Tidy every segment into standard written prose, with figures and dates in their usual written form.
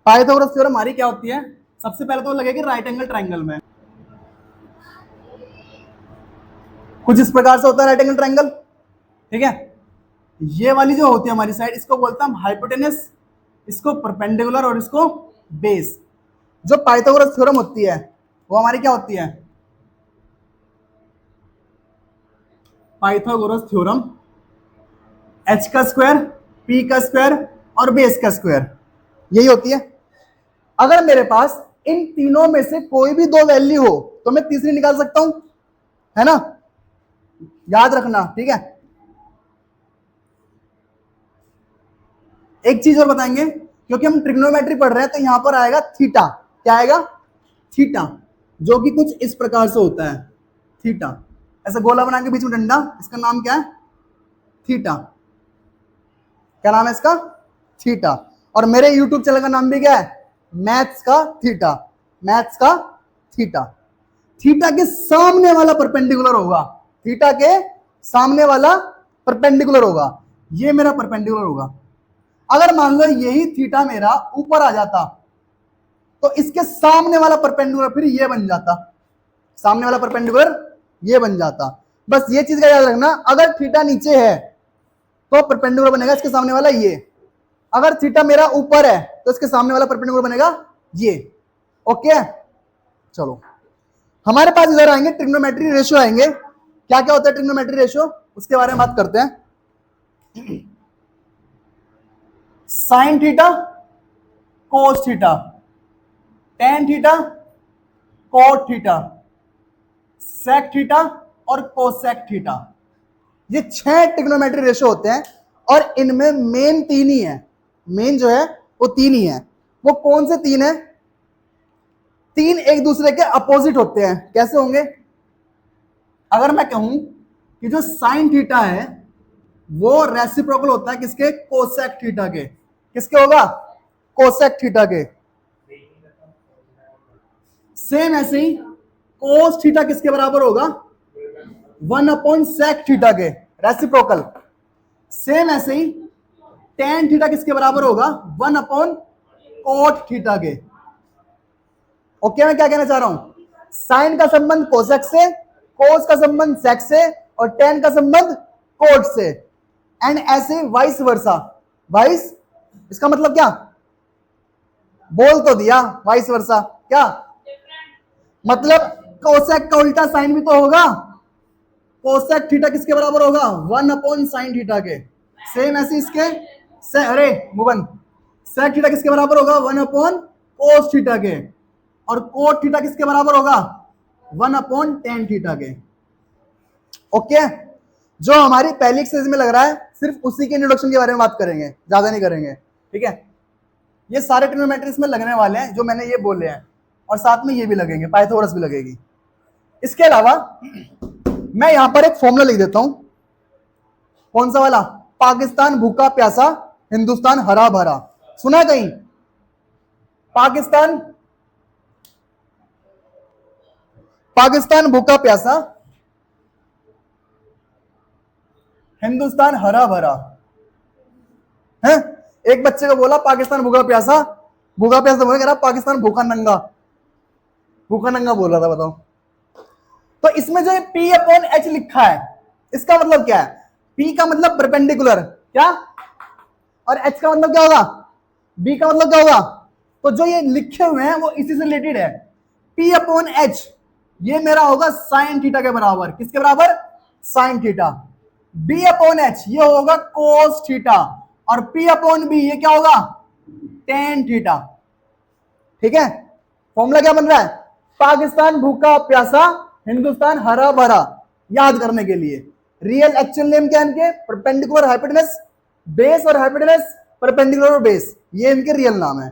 Pythagoras theorem हमारी क्या होती है? सबसे पहले तो लगेगी राइट एंगल ट्रायंगल में, कुछ इस प्रकार से होता है राइट एंगल ट्रायंगल, ठीक है। ये वाली जो होती है हमारी साइड, इसको बोलते हैं हम हाइपोटेनस, इसको परपेंडिकुलर और इसको बेस। जो पाइथागोरस थ्योरम होती है वो हमारी क्या होती है? पाइथागोरस थ्योरम एच का स्क्वायर, पी का स्क्वायर और बेस का स्क्वायर, यही होती है। अगर मेरे पास इन तीनों में से कोई भी दो वैल्यू हो तो मैं तीसरी निकाल सकता हूं, है ना, याद रखना, ठीक है। एक चीज और बताएंगे, क्योंकि हम ट्रिग्नोमेट्री पढ़ रहे हैं तो यहां पर आएगा थीटा। क्या आएगा? थीटा, जो कि कुछ इस प्रकार से होता है। थीटा ऐसा गोला बना के बीच में डंडा, इसका नाम क्या है? थीटा। क्या नाम है इसका? थीटा। और मेरे YouTube चैनल का नाम भी क्या है? मैथ्स का थीटा। मैथ्स का थीटा। थीटा के सामने वाला परपेंडिकुलर होगा, थीटा के सामने वाला परपेंडिकुलर होगा, ये मेरा परपेंडिकुलर होगा। अगर मान लो यही थीटा मेरा ऊपर आ जाता तो इसके सामने वाला परपेंडिकुलर फिर ये बन जाता, सामने वाला परपेंडिकुलर ये बन जाता। बस ये चीज का याद रखना, अगर थीटा नीचे है तो परपेंडिकुलर बनेगा इसके सामने वाला ये, अगर थीटा मेरा ऊपर है तो इसके सामने वाला परपेंडिकुलर बनेगा ये। ओके, चलो हमारे पास इधर आएंगे ट्रिग्नोमेट्री रेशियो आएंगे। क्या क्या होता है ट्रिग्नोमेट्री रेशियो, उसके बारे में बात करते हैं। Sine theta, cos theta, tan theta, cot theta, sec theta और कोसेक थीटा, ये 6 ट्रिग्नोमेट्री रेशियो होते हैं। और इनमें मेन 3 ही है, मेन जो है वो 3 ही है। वो कौन से 3 है? 3 एक दूसरे के अपोजिट होते हैं। कैसे होंगे? अगर मैं कहूं कि जो साइन थीटा है वो रेसिप्रोकल होता है किसके? कोसेक थीटा के। किसके होगा? कोसेक थीटा के। सेम ऐसे ही कोस थीटा किसके बराबर होगा? 1/sec थीटा के, रेसिप्रोकल। सेम ऐसे ही टेन थीटा किसके बराबर होगा? 1/cot थीटा के। ओके, मैं क्या कहना चाह रहा हूं? साइन का संबंध कोसेक से, कोस का संबंध सेक से और टेन का संबंध कोट से, एंड ऐसे वाइस वर्सा। वाइस, इसका मतलब क्या? बोल तो दिया, वाइस वर्सा क्या मतलब? कोसेक का उल्टा साइन भी तो होगा। कोसेक थीटा किसके बराबर होगा? 1/sin थीटा के। सेम ऐसे इसके अरे मुबन, सेक थीटा किसके बराबर होगा? 1/cos थीटा के। और कोट थीटा किसके बराबर होगा? 1/tan थीटा के। ओके, जो हमारी पहली एक्सरसाइज में लग रहा है सिर्फ उसी के इंट्रोडक्शन के बारे में बात करेंगे, ज्यादा नहीं करेंगे, ठीक है। ये सारे ट्रिग्नोमेट्री में लगने वाले हैं जो मैंने ये बोले हैं, और साथ में ये भी लगेंगे, पाइथागोरस भी लगेगी। इसके अलावा मैं यहां पर एक फॉर्मूला लिख देता हूं। कौन सा वाला? पाकिस्तान भूखा प्यासा, हिंदुस्तान हरा भरा। सुना है कहीं? पाकिस्तान भूखा प्यासा, हिंदुस्तान हरा भरा है। एक बच्चे को बोला पाकिस्तान भूखा प्यासा, भूखा प्यासा बोला, कह रहा पाकिस्तान भूखा नंगा, भूखा नंगा बोल रहा था, बताओ। तो इसमें जो P/H लिखा है इसका मतलब क्या है? P का मतलब परपेंडिकुलर, क्या? और H का मतलब क्या होगा? B का मतलब क्या होगा? तो जो ये लिखे हुए हैं वो इसी से रिलेटेड है। P/H ये मेरा होगा साइन थीटा के बराबर। किसके बराबर? Sine theta. B/H ये होगा कोस थीटा, और P/B ये क्या होगा? Tan theta. ठीक है, फॉर्मूला क्या बन रहा है? पाकिस्तान भूखा प्यासा, हिंदुस्तान हरा भरा। याद करने के लिए रियल एक्चुअल नेम क्या है इनके? परपेंडिकुलर हाइपोटेनस बेस और हाइपोटेनस परपेंडिकुलर बेस, ये इनके रियल नाम है।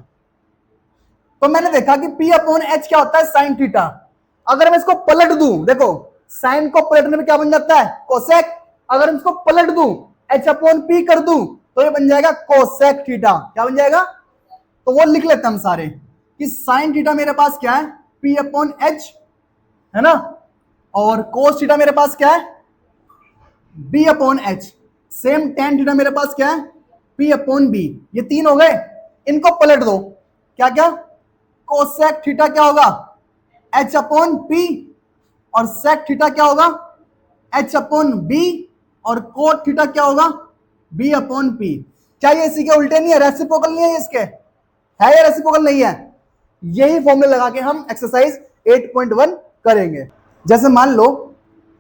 तो मैंने देखा कि P/H क्या होता है? Sine theta. अगर मैं इसको पलट दूं, देखो साइन को पलटने में क्या बन जाता है? कोसेक। अगर इसको पलट दूं, H/P कर दूं, तो ये बन जाएगा कोसेक थीटा। क्या बन जाएगा? तो वो लिख लेते हम सारे कि साइन थीटा मेरे पास क्या है? P/H है ना, और कोस थीटा मेरे पास क्या है? B/H। सेम टेन थीटा मेरे पास क्या है? P/B। ये 3 हो गए, इनको पलट दो। क्या क्या, कोसेक थीटा क्या होगा, h अपॉन पी, और सेक थीटा क्या होगा, h अपॉन बी, और कोट थीटा क्या होगा, b अपॉन पी। क्या ये इसी के उल्टे नहीं है, रेसिप्रोकल नहीं है इसके, है या रेसिप्रोकल नहीं है? यही फॉर्मूला लगा के हम एक्सरसाइज 8.1 करेंगे। जैसे मान लो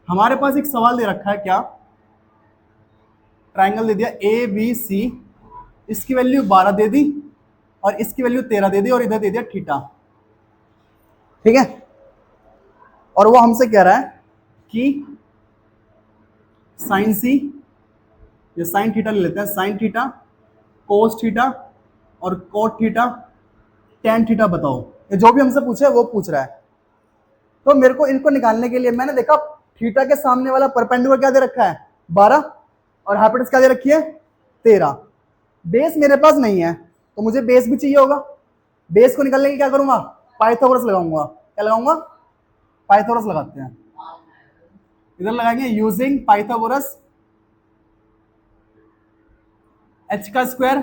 हमारे पास एक सवाल दे रखा है, क्या, ट्राइंगल दे दिया ए बी सी, इसकी वैल्यू 12 दे दी और इसकी वैल्यू 13 दे दी और इधर दे दिया थीटा, ठीक है। और वो हमसे कह रहा है कि साइन सी, ये साइन थीटा ले लेते हैं, साइन थीटा, कोस थीटा और कोट थीटा, टेन थीटा बताओ। ये जो भी हमसे पूछे वो पूछ रहा है। तो मेरे को इनको निकालने के लिए मैंने देखा थीटा के सामने वाला परपेंडिकुलर क्या दे रखा है, 12, और हाइपोटेनस क्या दे रखी है, 13। बेस मेरे पास नहीं है तो मुझे बेस भी चाहिए होगा। बेस को निकालने के लिए क्या करूंगा, पाइथागोरस लगाऊंगा। क्या लगाऊंगा, पाइथागोरस लगाते हैं। इधर लगाएंगे यूजिंग पाइथागोरस, h का स्क्वायर,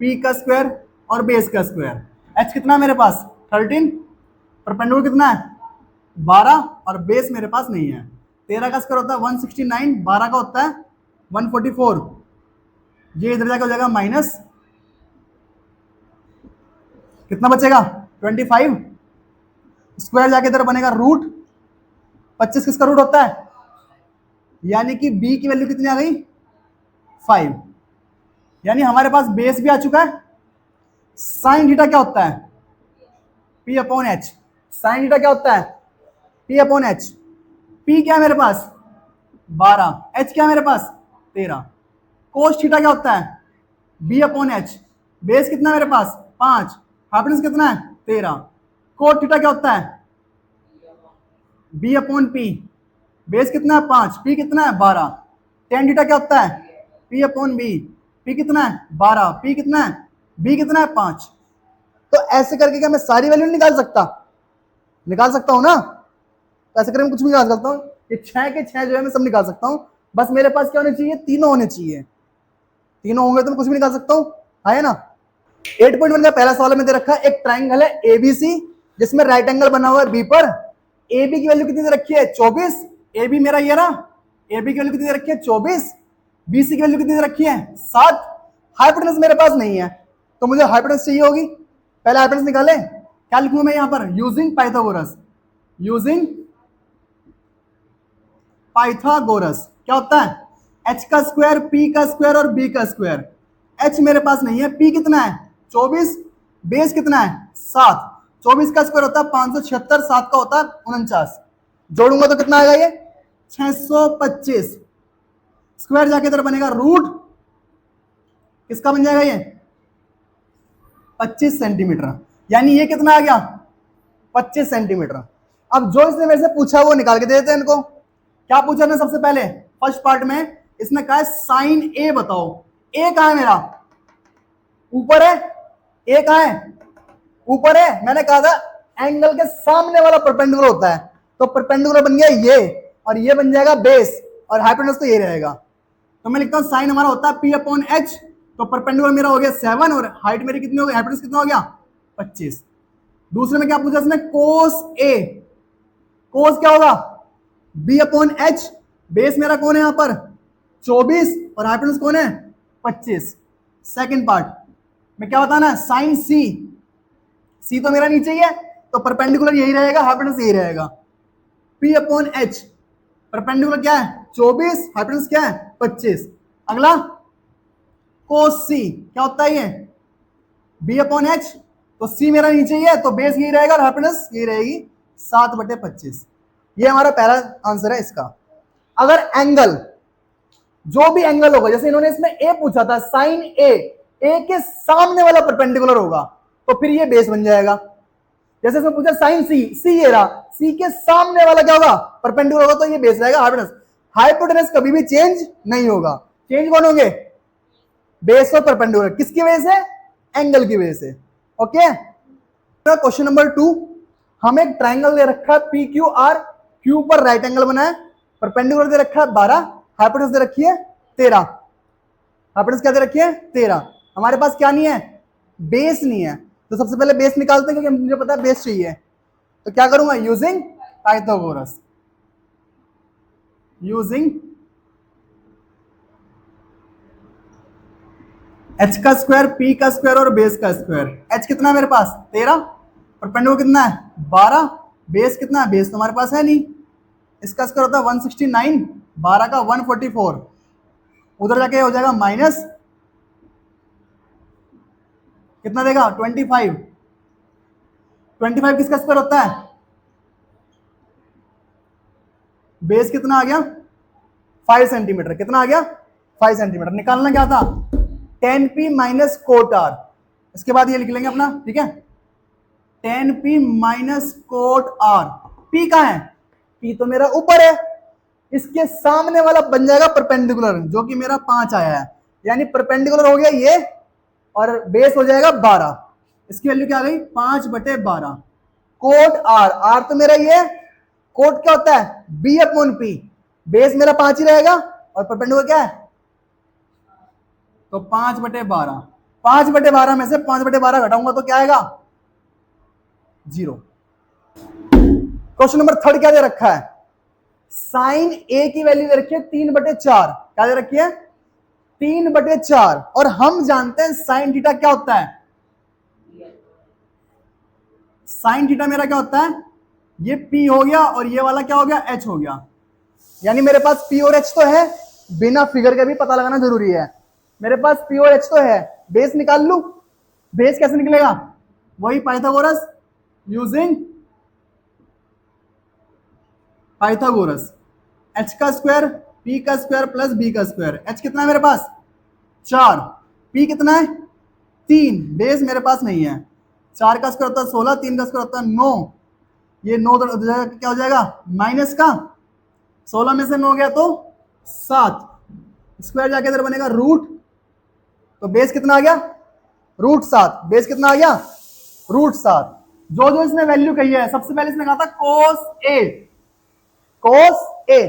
p का स्क्वायर और बेस का स्क्वायर। h कितना है मेरे पास, 13, परपेंडिकुलर कितना है, 12, और बेस मेरे पास नहीं है। 13 का स्क्वायर होता है 169, 12 का होता है 144, ये इधर जाकर हो जाएगा माइनस, कितना बचेगा 25, स्क्वायर जाके इधर बनेगा रूट, 25 किसका रूट होता है, यानी कि b की वैल्यू कितनी आ गई, 5। यानी हमारे पास बेस भी आ चुका है। साइन थीटा क्या होता है, p upon H. Sine theta क्या होता है, p अपॉन एच। p क्या है मेरे पास 12, h क्या है मेरे पास 13। कोस थीटा क्या होता है, b अपॉन एच। बेस कितना है मेरे पास 5, हाइपोटेनस कितना है 13। कोट थीटा क्या होता है, b अपॉन पी। बेस कितना है 5, p कितना है 12। टेन थीटा क्या होता है, p अपॉन बी। p कितना है 12, p कितना है, b कितना है 5। तो ऐसे करके क्या मैं सारी वैल्यू निकाल सकता, निकाल सकता हूं ना। तो ऐसे करके मैं कुछ भी निकाल सकता हूँ। ये 6 के 6 जो है मैं सब निकाल सकता हूँ। बस मेरे पास क्या होने चाहिए, तीनों होने चाहिए। तीनों होंगे तो मैं कुछ भी निकाल सकता हूँ, है ना। 8.1 का पहला सवाल में दे रखा है, एक ट्राइंगल है एबीसी जिसमें राइट एंगल बना हुआ है बी पर। ए बी की वैल्यू कितनी दे रखी है 24, ए बी मेरा ये रहा, ए बी की वैल्यू कितनी दे रखी है 24, बी सी की वैल्यू कितनी दे रखी है 7। हाइपोटेनस मेरे पास नहीं है तो मुझे हाइपोटेनस चाहिए होगी। पहले हाइपोटेनस निकाले, क्या लिखूंगा मैं यहां पर, यूजिंग पाइथागोरस। यूजिंग पाइथागोरस क्या होता है, h का स्क्वायर, p का स्क्वायर और b का स्क्वायर। h मेरे पास नहीं है, p कितना है 24, बेस कितना है 7। 24 का स्क्वायर होता है 576, 7 का होता है 49। जोड़ूंगा तो कितना आएगा ये 625। स्क्वायर जाके इधर बनेगा रूट, किसका बन जाएगा ये 25 सेंटीमीटर। यानी ये कितना आ गया 25 सेंटीमीटर। अब जो इसने मेरे से पूछा वो निकाल के दे देते हैं इनको। क्या पूछा ना, सबसे पहले फर्स्ट पार्ट में इसने कहा साइन ए बताओ। ए कहां है मेरा, ऊपर है, ए कहां है ऊपर है। मैंने कहा था एंगल के सामने वाला परपेंडिकुलर होता है, तो परपेंडिकुलर बन गया ये, और ये बन जाएगा बेस, और हाइपोटेनस तो ये रहेगा। तो मैं लिखता हूं साइन हमारा होता है p अपॉन एच, तो परपेंडिकुलर मेरा हो गया 7 और हाइट मेरी कितनी हो गई, हाइपोटेनस कितना हो गया 25। दूसरे में क्या पूछा इसने, कोस ए। कोस क्या होगा b अपॉन एच, बेस मेरा कौन है यहां पर 24 और हाइपोटेनस कौन है 25। सेकंड पार्ट में क्या बताना है, साइन सी। सी तो मेरा नीचे ही है तो परपेंडिकुलर यही रहेगा, हाइपोटेनस यही रहेगा। p अपॉन एच, परपेंडिकुलर क्या है 24, हाइपोटेनस क्या है 25। अगला कोस सी क्या होता है, ये b अपॉन एच, तो c मेरा नीचे ही है तो बेस यही रहेगा और हाइपोटेनस यही रहेगी 7/25। ये हमारा पहला आंसर है इसका। अगर एंगल, जो भी एंगल होगा, जैसे इन्होंने इसमें ए पूछा था, साइन ए, ए के सामने वाला परपेंडिकुलर होगा तो फिर ये बेस बन जाएगा। जैसे इसमें पूछा साइन सी, सी ये रहा, सी के सामने वाला क्या होगा परपेंडिकुलर होगा तो ये बेस रहेगा हाइपोटेनस। हाइपोटेनस कभी भी चेंज नहीं होगा। चेंज कौन होंगे, बेस और परपेंडिकुलर। किसकी वजह से, एंगल की वजह से। ओके। क्वेश्चन नंबर 2, हमें एक ट्राइंगल दे रखा है पी क्यू आर, क्यू पर राइट एंगल बना है, परपेंडिकुलर दे रखा है 12, हाइपोटेनस दे रखी है 13। हाइपोटेनस क्या दे रखी है 13। हमारे पास क्या नहीं है, बेस नहीं है, तो सबसे पहले बेस निकालते हैं, क्योंकि मुझे पता है बेस चाहिए। तो क्या करूंगा, यूजिंग पाइथागोरस, यूजिंग एच का स्क्वायर, पी का स्क्वायर और बेस का स्क्वायर। एच कितना है मेरे पास 13, परपेंडिकुलर कितना है 12, बेस कितना है, बेस तुम्हारे पास है नहीं, इसका स्क्वायर होता है 169, 12 का 144, उधर जाके हो जाएगा माइनस कितना देगा 25, 25 किसका स्क्वायर होता है, बेस कितना आ गया 5 सेंटीमीटर, कितना आ गया 5 सेंटीमीटर। निकालना क्या था 10p माइनस कोट आर, इसके बाद ये लिख लेंगे अपना, ठीक है 10p minus cot are. p कहाँ है, p तो मेरा ऊपर है, इसके सामने वाला बन जाएगा परपेंडिकुलर, जो कि मेरा 5 आया है, यानी परपेंडिकुलर हो गया ये, और बेस हो जाएगा 12, इसकी वैल्यू क्या आ गई 5/12। कोट आर, आर तो मेरा ये, कोट क्या होता है b/p, बेस मेरा 5 ही रहेगा और परपेंडिकुलर क्या है, तो 5/12, 5/12 में से 5/12 घटाऊंगा तो क्या आएगा 0। क्वेश्चन नंबर 3 क्या दे रखा है, साइन ए की वैल्यू दे रखी है 3/4, क्या दे रखी है 3/4, और हम जानते हैं साइन थीटा क्या होता है, साइन थीटा मेरा क्या होता है, ये P हो गया और ये वाला क्या हो गया H हो गया, यानी मेरे पास P और H तो है, बिना फिगर के भी पता लगाना जरूरी है, मेरे पास P और H तो है, बेस निकाल लूं, बेस कैसे निकलेगा, वही पाइथागोरस, यूजिंग पाइथागोरस, H का स्क्वायर, P का स्क्वायर प्लस B का स्क्वायर। H कितना है मेरे पास 4, P कितना है 3, बेस मेरे पास नहीं है, 4 का स्क्वायर होता है 16, 3 का स्क्वायर होता है 9, ये 9 क्या हो जाएगा माइनस का 16 में से 9 गया तो 7, स्क्वायर जाके इधर बनेगा रूट, तो बेस कितना आ गया √7, बेस कितना आ गया √7। जो जो इसने वैल्यू कही है, सबसे पहले इसने कहा था cos A, cos A,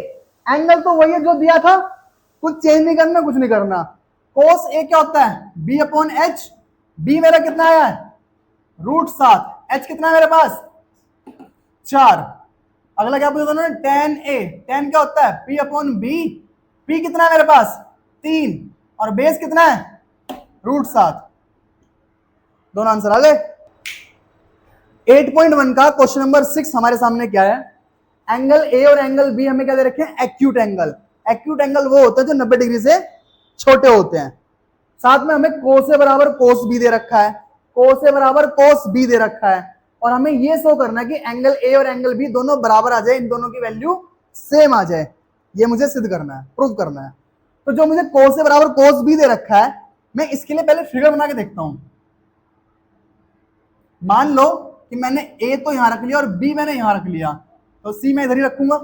angle तो वही है जो दिया था, कुछ चेंज नहीं करना, कुछ नहीं करना। cos A क्या होता है B/H, B मेरा कितना आया है √7, H कितना है मेरे पास 4, अगला क्या पूछा उन्होंने tan A, tan क्या होता है P/B, P कितना है मेरे पास 3, और बेस कितना है √7, दोनों आंसर आ गए। 8.1 का क्वेश्चन नंबर 6 हमारे सामने क्या है, एंगल ए और एंगल बी हमें क्या दे रखे हैं एक्यूट एंगल। एक्यूट एंगल वो होता है जो 90 डिग्री से छोटे होते हैं, साथ में हमें कोस ए बराबर कोस बी दे रखा है, कोस ए बराबर कोस बी दे रखा है, और हमें ये शो करना है कि एंगल ए और एंगल बी दोनों बराबर आ जाए, इन दोनों की वैल्यू सेम आ जाए, ये मुझे सिद्ध करना है, प्रूव करना है। तो जो मुझे कोस ए बराबर कोस बी दे रखा है, मैं इसके लिए पहले फिगर बना के देखता हूं। मान लो कि मैंने ए तो यहां रख लिया और बी मैंने यहां रख लिया, तो सी मैं इधर ही रखूंगा,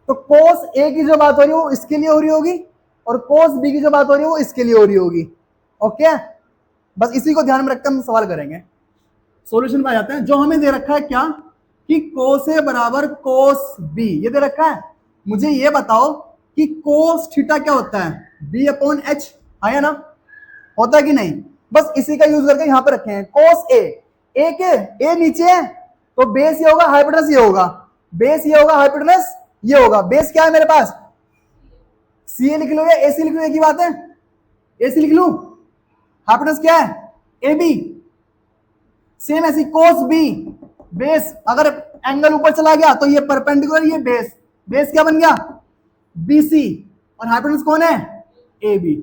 तो कोस ए की जो बात हो रही है वो इसके लिए हो रही होगी, और कोस बी की जो बात हो रही है वो इसके लिए हो रही होगी। ओके, बस इसी को ध्यान में रखकर हम सवाल करेंगे, सॉल्यूशन पे आ जाते हैं। जो हमें दे रखा है क्या कि कोस ए बराबर कोस बी, ये दे रखा है, मुझे ये बताओ कि कोस थीटा क्या होता है B/H, आया ना, होता है कि नहीं, बस इसी का यूज करके यहां पे रखे हैं कोस ए, ए नीचे है तो बेस ये होगा, हाइपोटेनस ये होगा, बेस ये होगा, हाइपोटेनस ये होगा, बेस क्या है मेरे पास सी ए लिख लो या AC लिख लो, एक ही बात है, AC लिख लूं, हाइपोटेनस क्या है AB, सेम ऐसी कोस बी, बेस अगर एंगल ऊपर चला गया तो ये परपेंडिकुलर, ये बेस, बेस क्या बन गया BC, और हाइपोटेनस कौन है AB।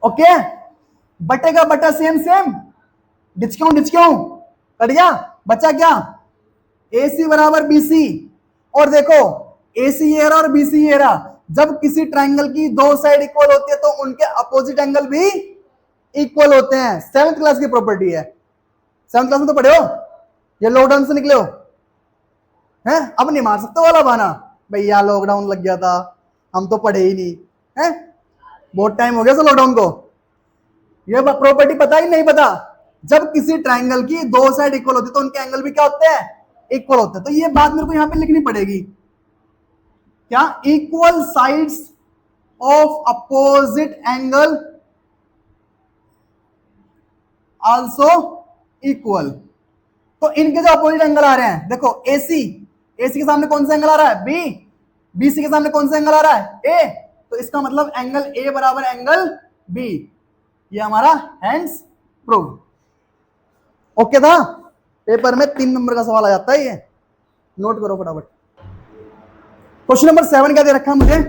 ओके, बटे का बटा सेम सेम, डिचक्यों कट गया, बचा क्या AC बराबर BC, और देखो AC ये रहा और BC ये रहा, जब किसी ट्रायंगल की दो साइड इक्वल होती है तो उनके अपोजिट एंगल भी इक्वल होते हैं, 7th क्लास की प्रॉपर्टी है, 7th क्लास में तो पढ़े हो, ये लॉकडाउन से निकले हो हैं, अब नहीं मार सकते वाला बहाना भैया लॉकडाउन लग गया था हम तो पढ़े ही नहीं हैं, बहुत टाइम हो गया लॉकडाउन को, ये प्रॉपर्टी पता ही नहीं पता, जब किसी ट्रायंगल की दो साइड इक्वल होती है तो उनके एंगल भी क्या होते हैं इक्वल होते हैं। तो ये बात मेरे को यहां पे लिखनी पड़ेगी, क्या equal sides of opposite angle also equal. तो इनके जो अपोजिट एंगल आ रहे हैं, देखो एसी, एसी के सामने कौन सा एंगल आ रहा है? बी, बीसी के सामने कौन सा एंगल आ रहा है? ए। तो इसका मतलब एंगल ए बराबर एंगल बी। ये हमारा हैंड्स प्रूव। ओके था? पेपर में 3 नंबर का सवाल आ जाता है, ये नोट करो फटाफट। क्वेश्चन नंबर 7 क्या दे रखा है मुझे?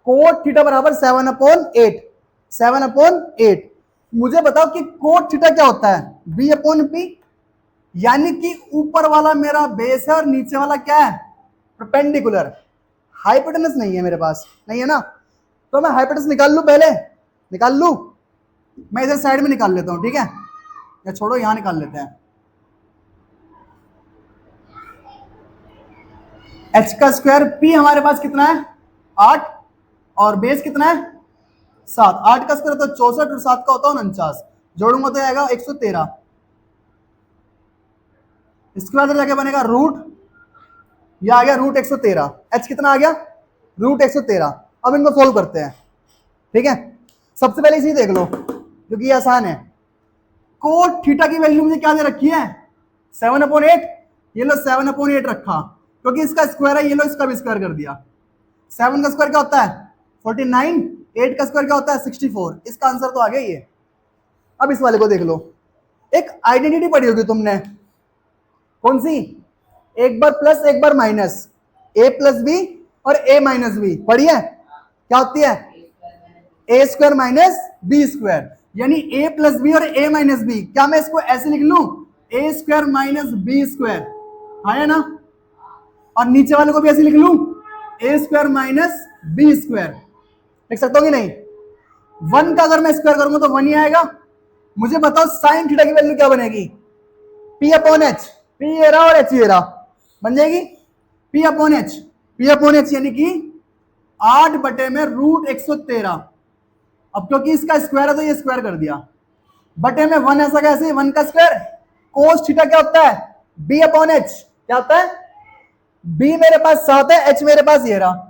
कोट थीटा बराबर 7/8। 7/8। मुझे बताओ कि कोट थीटा क्या होता है? b/p। यानी कि ऊपर वाला मेरा बेस है और नीचे वाला क्या है? परपेंडिकुलर। हाइपोटेनस नहीं है मेरे पास, नहीं है ना? तो मैं हाइपोटेनस निकाल लूं, पहले निकाल लूं। मैं इधर साइड में निकाल लेता हूं, ठीक है? या छोड़ो, यहां निकाल लेते हैं। h का स्क्वायर p हमारे पास कितना है? 8। और बेस कितना है? 7। 8 का स्क्वायर तो 64 और 7 का होता है 49। जोड़ूंगा तो आएगा 113। इसके बाद जाके बनेगा रूट, यह आ गया रूट 113। h कितना आ गया? रूट 113। अब इनको सोल्व करते हैं, ठीक है? सबसे पहले इसी देख लो क्योंकि ये आसान है। कोट थीटा की वैल्यू मुझे क्या दे रखी है? 7/8। ये लो 7/8 रखा, क्योंकि इसका स्क्वायर है, ये लो इसका भी स्क्वायर कर दिया। 7 का स्क्वायर क्या होता है? 49। 8 का स्क्वायर क्या होता है? 64। इसका आंसर तो आ गया ये। अब इस वाले को देख लो। एक आइडेंटिटी पढ़ी होगी तुमने, कौन सी? एक बार प्लस एक बार माइनस, a प्लस बी और a माइनस बी पढ़ी है? क्या होती है? a square minus b square. यानी a प्लस बी और a माइनस बी। क्या मैं इसको ऐसे लिख लूं? a square minus b square, है ना? और नीचे वाले को भी ऐसे लिख लूं, a square minus b square. लिख सकता हूं कि नहीं? 1 का अगर मैं स्क्वायर करूंगा तो 1 ही आएगा। मुझे बताओ साइन थीटा की वैल्यू क्या बनेगी? p/h। p ये रहा और h ये रहा, बन जाएगी p/h। p/h यानी कि 8 बटे में रूट 113। अब क्योंकि इसका स्क्वायर है तो ये स्क्वायर कर दिया, बटे में 1 ऐसा कैसे? 1 का स्क्वायर। कोस थीटा क्या होता है? b/h। क्या होता है? b मेरे पास 7 है, h मेरे पास ये रहा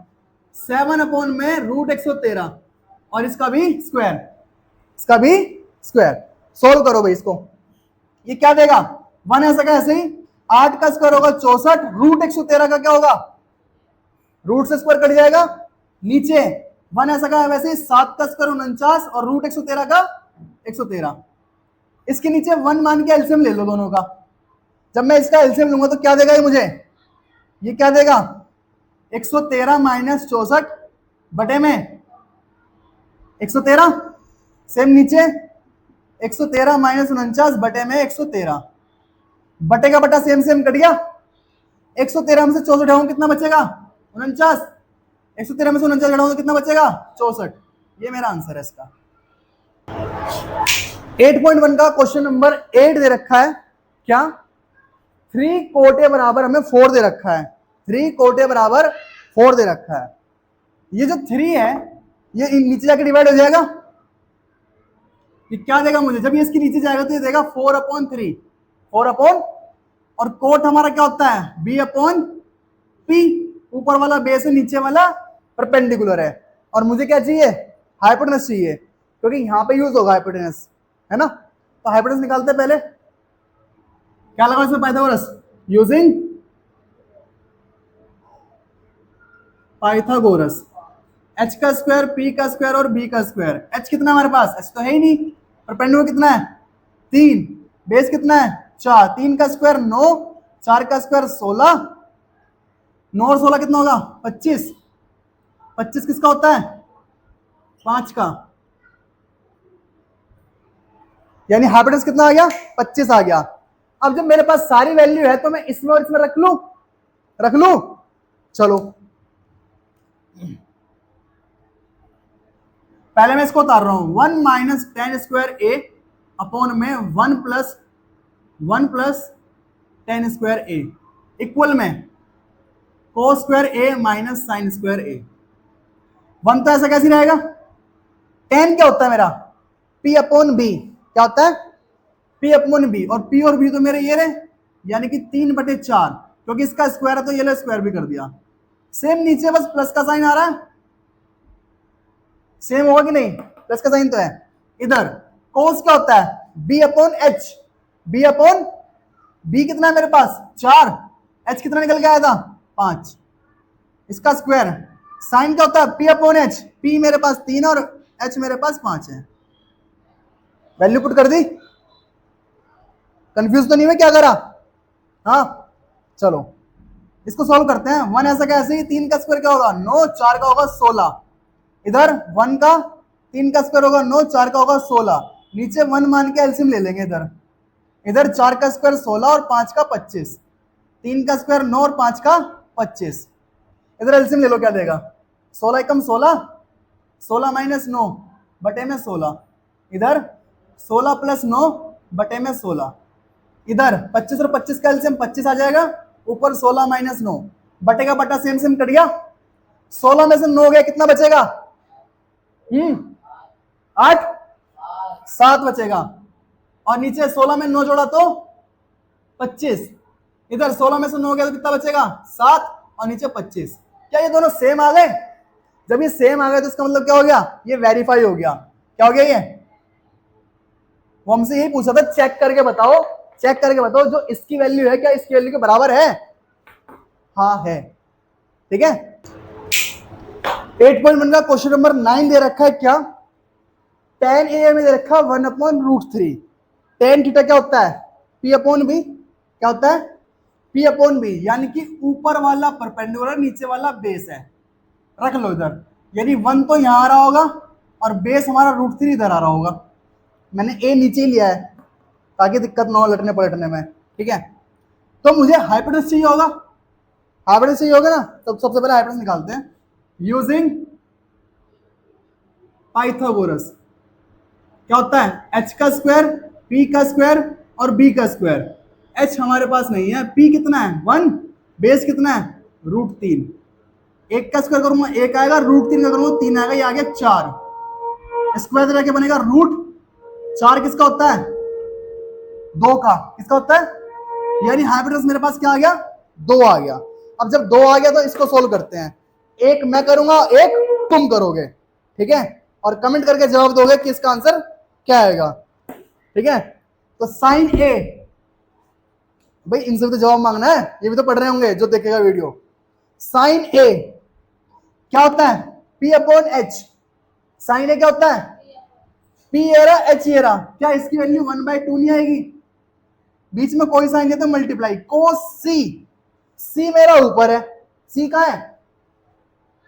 7 में रूट 113 और इसका भी स्क्वायर, इसका भी स्क्वायर। सोल्व करो भाई इसको। ये क्या देगा? 1 ऐसा कैसे ही 8 का स्क्वायर होगा 64। रूट 113 का क्या होगा? रूट से स्क्वायर कट जाएगा। नीचे 1 ऐसा का वैसे 7 का स्क्वायर 49 और रूट 113 का 113। इसके नीचे 1 मान के एलसीएम ले लो दोनों का। जब मैं इसका एलसीएम लूंगा तो क्या देगा ये मुझे? ये क्या देगा? 113 माइनस 64 बटे में 113। सेम नीचे 113 माइनस 49 बटे में 113। बटे का बटा सेम सेम कट गया। 113 में से 64 हटाऊं कितना बचेगा? 49। 113 में से 49 हटाऊं तो कितना बचेगा? 64। ये मेरा आंसर है इसका। 8.1 का क्वेश्चन नंबर 8 दे रखा है। क्या? 3 कोटे बराबर हमें 4 दे रखा है। 3 कोटे बराबर 4 दे रखा है। ये जो 3 है ये नीचे जाके डिवाइड हो जाएगा। ये क्या देगा मुझे? जब ये इसके नीचे जाएगा तो ये देगा 4/3। 4 और कोट हमारा क्या होता है? b/p। ऊपर वाला बेस है, नीचे वाला परपेंडिकुलर है। और मुझे क्या चाहिए? हाइपोटेनस चाहिए, क्योंकि यहां पे यूज होगा हाइपोटेनस, है ना? तो हाइपोटेनस निकालते हैं पहले। क्या लगा इसमें? पाइथागोरस। Using Pythagoras. h का स्क्वायर, p का स्क्वायर और b का स्क्वायर। h कितना हमारे पास? h तो है ही नहीं। परपेंडिकुलर कितना है? 3। बेस कितना है? 4। 3 का स्क्वायर 9, 4 का स्क्वायर 16, 9 और 16 कितना होगा? 25। 25 किसका होता है? 5 का। यानी हाइपोटेनस कितना आ गया? 25 आ गया। अब जब मेरे पास सारी वैल्यू है तो मैं इसमें और इसमें रख लूं? रख लूं? चलो पहले मैं इसको उतार रहा हूं। 1 माइनस टेन स्क्वायर ए अपॉन में 1 प्लस टेन स्क्वायर ए इक्वल में कोस स्क्वायर ए माइनस साइन स्क्वायर ए। 1 तो ऐसा कैसे रहेगा? 10 क्या होता है मेरा? p/b। क्या होता है? p/b। और p और b तो मेरे ये रहे, यानी कि 3/4, क्योंकि इसका स्क्वायर है तो ये लो स्क्वायर भी कर दिया। सेम नीचे बस प्लस का साइन आ रहा है। सेम होगा कि नहीं? प्लस का साइन तो है इधर। कोस क्या होता है? B upon h, b upon b कितना है मेरे पास 4, एच कितना निकल के आया था 5, इसका स्क्वायर। साइन क्या होता है पी अपॉन एच, पी मेरे पास 3 और एच मेरे पास 5 है। वैल्यू पुट कर दी, कंफ्यूज तो नहीं है क्या करा? हाँ चलो इसको सॉल्व करते हैं। 1 ऐसा कैसे, 3 का स्क्वायर क्या होगा 9, 4 का होगा 16, इधर 1 का 3 का स्क्वायर होगा 9, 4 का होगा 16, नीचे 1 मान के एलसीएम ले लेंगे। इधर इधर 4 का स्क्वायर 16 और 5 का 25, 3 का स्क्वायर 9 और 5 का 25, इधर एलसीएम ले लो क्या देगा 16 एकम 16, 16 माइनस 9 बटे में 16, इधर 16 प्लस 9 बटे में 16, इधर 25 और 25 का एलसीएम 25 आ जाएगा, ऊपर 16 माइनस 9 बटे का बटा सेम सेम कट गया, 16 में से 9 गया कितना बचेगा 8, 7 बचेगा, और नीचे 16 में 9 जोड़ा तो 25, इधर 16 में से 9 गया तो कितना बचेगा 7, और नीचे 25। क्या ये दोनों सेम आ गए? जब ये सेम आ गए तो इसका मतलब क्या हो गया, ये वेरीफाई हो गया। क्या हो गया ये? वो हमसे यही पूछा था, चेक करके बताओ, चेक करके बताओ जो इसकी वैल्यू है क्या इसकी वैल्यू के बराबर है? हाँ है। ठीक है, 8.1 का क्वेश्चन नंबर 9 दे रखा है क्या, tan ए में दे रखा 1/√3। tan थीटा क्या होता है p अपॉन बी, क्या होता है p अपॉन बी, यानी कि ऊपर वाला परपेंडिकुलर नीचे वाला बेस है, रख लो इधर, यानी 1 तो यहां आ रहा होगा और बेस हमारा √3 इधर आ रहा होगा। मैंने a नीचे ही लिया है ताकि दिक्कत ना हो लटने पलटने में। ठीक है, तो मुझे हाइपोटेनस चाहिए होगा, हाइपोटेनस चाहिए होगा ना, तो सबसे पहले हाइपोटेनस निकालते हैं यूजिंग पाइथागोरस। क्या होता है h का स्क्वायर, p का स्क्वायर और b का स्क्वायर। h हमारे पास नहीं है, p कितना है 1, बेस कितना है √3, 1 का स्क्वायर करूंगा 1 आएगा, √3 का करूंगा 3 आएगा, ये आ गया 4, स्क्वायर रह के बनेगा √4 किसका होता है 2 का, किसका होता है, यानी हाइपोटेनस मेरे पास क्या आ गया 2 आ गया। अब जब 2 आ गया तो इसको सोल्व करते हैं, एक मैं करूंगा एक तुम करोगे, ठीक है, और कमेंट करके जवाब दोगे कि इसका आंसर क्या आएगा। ठीक है, तो साइन ए, भाई इनसे तो जवाब मांगना है, ये भी तो पढ़ रहे होंगे जो देखेगा वीडियो। साइन ए क्या होता है p अपॉन एच, साइन ए क्या होता है p ये रहा h ये रहा, क्या इसकी वैल्यू 1/2 नहीं आएगी, बीच में कोई साइन नहीं तो मल्टीप्लाई कोस सी, सी मेरा ऊपर है, सी कहां है,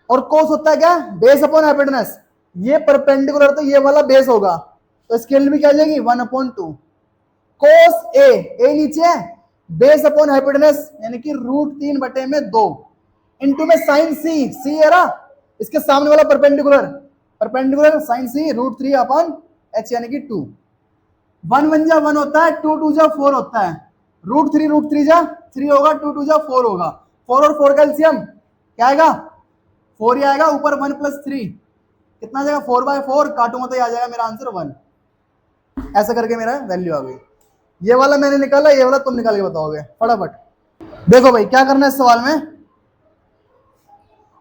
और कोस होता है क्या बेस अपॉन हाइपोटेनस, ये परपेंडिकुलर तो ये वाला बेस होगा, तो इसकी वैल्यू भी क्या आ जाएगी 1/2, कोस ए नीचे है, बेस अपॉन हाइपोटेनस यानी कि √3 बटे में 2 इंटू में साइन सी, सी है ना इसके सामने वाला परपेंडिकुलर, परपेंडिकुलर साइन सी √3 अपॉन एच यानी कि 2, 1 1 जा 1 होता है, 2 2 जा 4 होता है, √3 जा 3 होगा, 2 2 जा 4 होगा, 4 और 4 का एलसीएम क्या आएगा 4 ही आएगा, ऊपर 1 + 3 कितना आ जाएगा 4/4, काटूंगा तो ये आ जाएगा मेरा आंसर 1। ऐसा करके मेरा वैल्यू आ गई, ये वाला मैंने निकाला, ये वाला तुम निकाल के बताओगे फटाफट। देखो भाई क्या करना है इस सवाल में,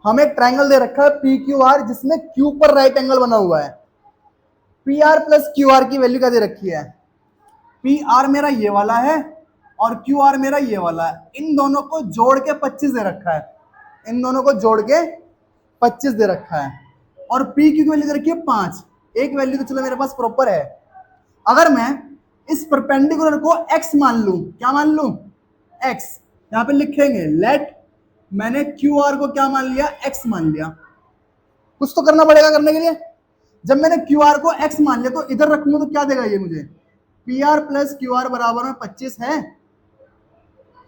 हमें एक ट्रायंगल दे रखा है PQR जिसमें Q पर राइट एंगल बना हुआ है, PR + QR की वैल्यू क्या दे रखी है, PR मेरा ये वाला है और QR मेरा ये वाला है, इन दोनों को जोड़ के 25 दे रखा है, इन दोनों को जोड़ के 25 दे रखा है, और PQ की वैल्यू दे रखी है 5, एक वैल्यू तो चलो मेरे पास प्रॉपर है। अगर मैं इस परपेंडिकुलर को x मान लूं, क्या मान लूं x, यहां पे लिखेंगे लेट, मैंने QR को क्या मान लिया x मान लिया, कुछ तो करना पड़ेगा करने के लिए, जब मैंने QR को x मान लिया तो इधर रखूंगा तो क्या देगा ये मुझे, PR + QR बराबर में 25 है,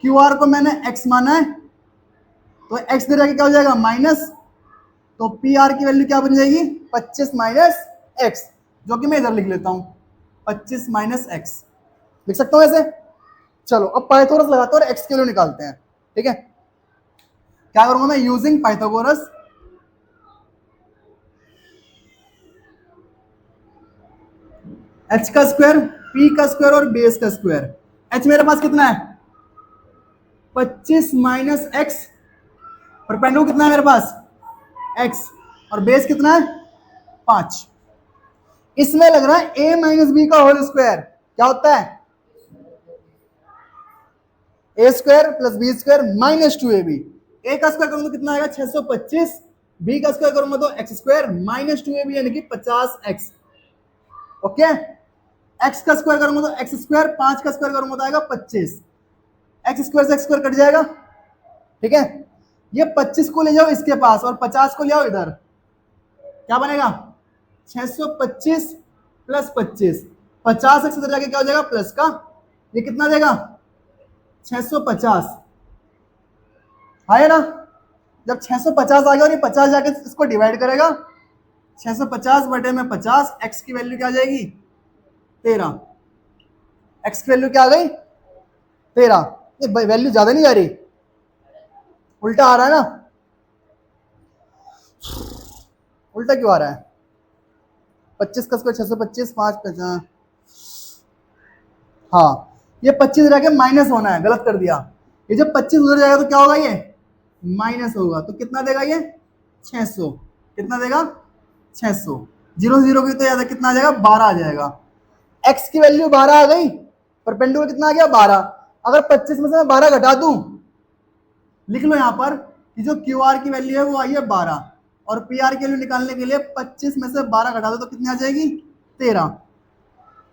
QR को मैंने x माना है तो x दे रहा क्या हो जाएगा माइनस, तो PR की वैल्यू क्या बन जाएगी 25 - x, जो कि मैं इधर लिख लेता हूं 25 - x लिख सकता हूं ऐसे। चलो अब पाइथागोरस लगाते हैं और x की वैल्यू निकालते हैं। ठीक है, क्या करूंगा मैं यूजिंग पाइथागोरस, h का स्क्वायर, p का स्क्वायर और बेस का स्क्वायर। h मेरे पास कितना है 25 - x, परपेंडिकुलर कितना है मेरे पास x, और बेस कितना है 5, इसमें लग रहा है a - b का होल स्क्वायर, क्या होता है A square plus B square minus 2ab। A का स्क्वायर करूंगा तो कितना आएगा 625, बी का स्क्वायर करूंगा तो एक्स स्क्वायर माइनस 2ab यानी कि 50x। ओके, एक्स का स्क्वायर करूंगा तो एक्स स्क्वायर, 5 का स्क्वायर करूंगा तो आएगा 25, एक्स स्क्वायर से एक्स स्क्वायर कट जाएगा। ठीक है, ये 25 को ले जाओ इसके पास और 50 को ले आओ इधर, क्या बनेगा 625 प्लस 25, 50 एक्स इधर जाके क्या हो जाएगा प्लस का, ये कितना देगा 650। है ना, जब 650 आ गया और ये 50 जाके इसको डिवाइड करेगा, 650 बटे में 50, एक्स की वैल्यू क्या आ जाएगी 13, एक्स की वैल्यू क्या आ गई 13। ये वैल्यू ज्यादा नहीं जा रही, उल्टा आ रहा है ना, उल्टा क्यों आ रहा है, 25 का स्क्वायर 625, 5 50, हाँ ये 25 रह के माइनस होना है, गलत कर दिया। ये जब 25 उधर जाएगा तो क्या होगा, ये माइनस होगा, तो कितना देगा ये 600, कितना देगा 600, 0 0 की तो याद है कितना आ जाएगा 12 आ जाएगा। x की वैल्यू 12 आ गई, परपेंडिकुलर कितना आ गया 12। अगर 25 में से मैं 12 घटा दूं, लिख लो यहां पर कि जो QR की वैल्यू है वो आई है 12, और PR की वैल्यू निकालने के लिए 25 में से 12 घटा दो तो कितनी आ जाएगी 13।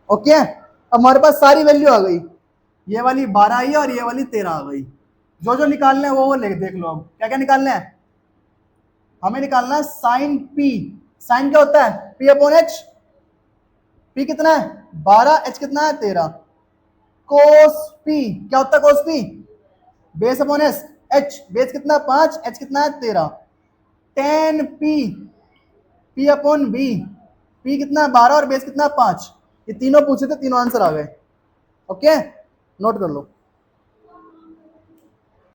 ओके, अब हमारे पास सारी वैल्यू आ गई, ये वाली 12 आई है और ये वाली 13 आ गई। जो जो निकालना है वो देख लो। अब क्या क्या निकालना है, हमें निकालना है साइन P। साइन क्या होता है P अपॉन H, P कितना है 12, H कितना है 13। कोस P क्या होता है कोस P, base upon S, H base कितना है 5, H कितना है 13। Ten P upon B, P कितना है 12 और बेस कितना है 5। ये तीनों पूछे थे, तीनों आंसर आ गए। ओके, नोट कर लो।